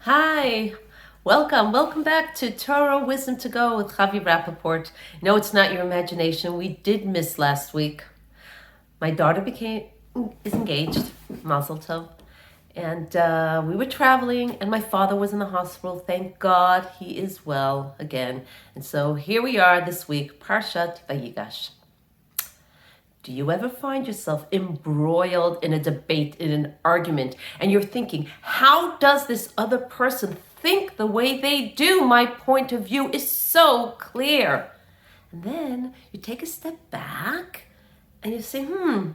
Hi, welcome back to Torah Wisdom to Go with Chavi Rappaport. No, it's not your imagination. We did miss last week. My daughter is engaged, Mazel Tov, and we were traveling, and my father was in the hospital. Thank God he is well again. And so here we are this week, Parshat Vayigash. Do you ever find yourself embroiled in a debate, in an argument, and you're thinking, how does this other person think the way they do? My point of view is so clear. And then you take a step back and you say, we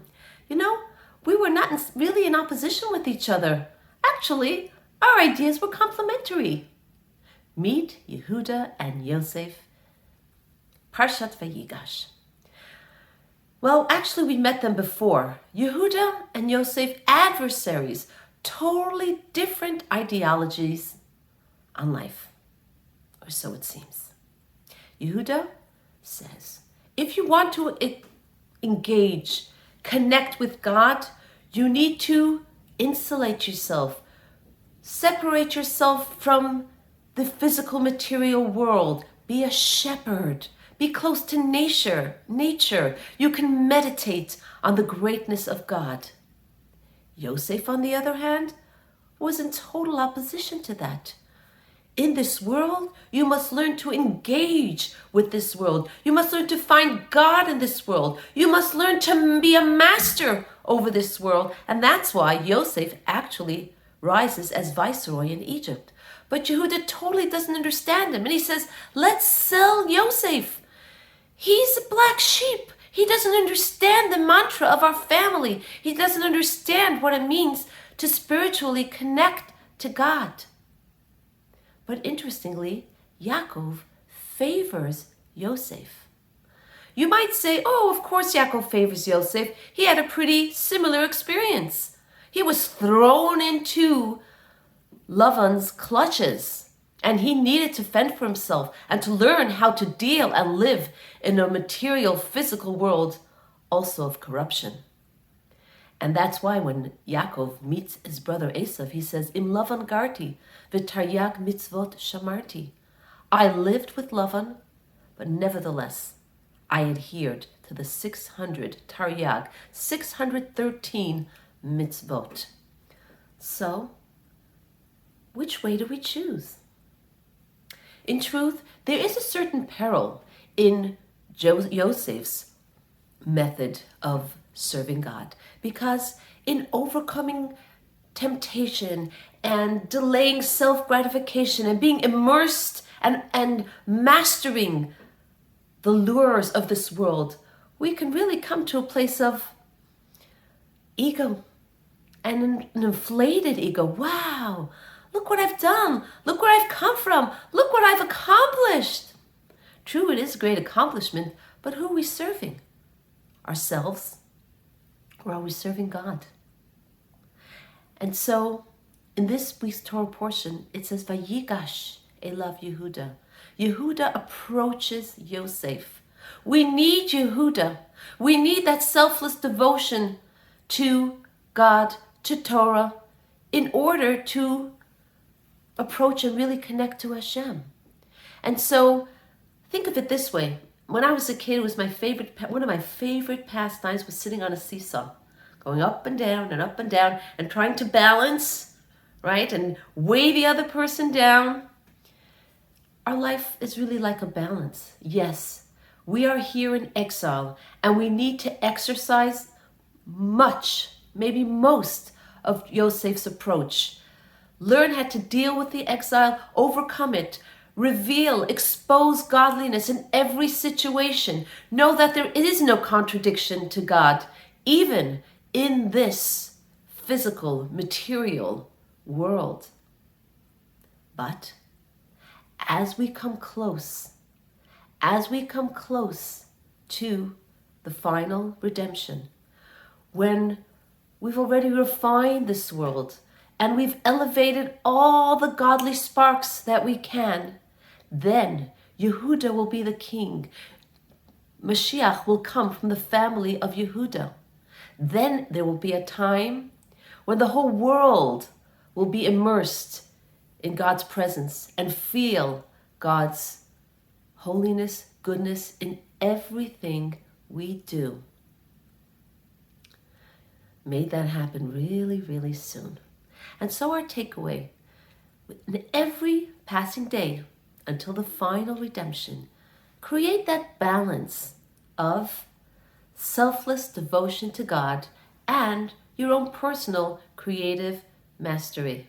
were not really in opposition with each other. Actually, our ideas were complementary. Meet Yehuda and Yosef, Parshat Vayigash. Well, actually, we met them before. Yehuda and Yosef, adversaries, totally different ideologies on life, or so it seems. Yehuda says, if you want to engage, connect with God, you need to insulate yourself, separate yourself from the physical material world, be a shepherd. Be close to nature. You can meditate on the greatness of God. Yosef, on the other hand, was in total opposition to that. In this world, you must learn to engage with this world. You must learn to find God in this world. You must learn to be a master over this world. And that's why Yosef actually rises as viceroy in Egypt. But Yehuda totally doesn't understand him. And he says, let's sell Yosef. He's a black sheep. He doesn't understand the mantra of our family. He doesn't understand what it means to spiritually connect to God. But interestingly, Yaakov favors Yosef. You might say, oh, of course Yaakov favors Yosef. He had a pretty similar experience. He was thrown into Lavan's clutches. And he needed to fend for himself and to learn how to deal and live in a material, physical world, also of corruption. And that's why when Yaakov meets his brother Esav, he says, Im Lavan garti, v'taryag mitzvot shamarti. I lived with Lavan, but nevertheless, I adhered to the 613 mitzvot. So, which way do we choose? In truth, there is a certain peril in Yosef's method of serving God, because in overcoming temptation and delaying self-gratification and being immersed and mastering the lures of this world, we can really come to a place of ego and an inflated ego. Wow! Look what I've done. Look where I've come from. Look what I've accomplished. True, it is a great accomplishment, but who are we serving? Ourselves? Or are we serving God? And so, in this week's Torah portion, it says, Vayigash elav Yehuda. Yehuda approaches Yosef. We need Yehuda. We need that selfless devotion to God, to Torah, in order to approach and really connect to Hashem. And so think of it this way. When I was a kid, it was one of my favorite pastimes was sitting on a seesaw, going up and down and trying to balance, right? And weigh the other person down. Our life is really like a balance. Yes, we are here in exile and we need to exercise much, maybe most of Yosef's approach. Learn how to deal with the exile, overcome it, reveal, expose godliness in every situation. Know that there is no contradiction to God, even in this physical, material world. But as we come close to the final redemption, when we've already refined this world, and we've elevated all the godly sparks that we can, then Yehuda will be the king. Mashiach will come from the family of Yehuda. Then there will be a time when the whole world will be immersed in God's presence and feel God's holiness, goodness in everything we do. May that happen really, really soon. And so our takeaway, in every passing day until the final redemption, create that balance of selfless devotion to God and your own personal creative mastery.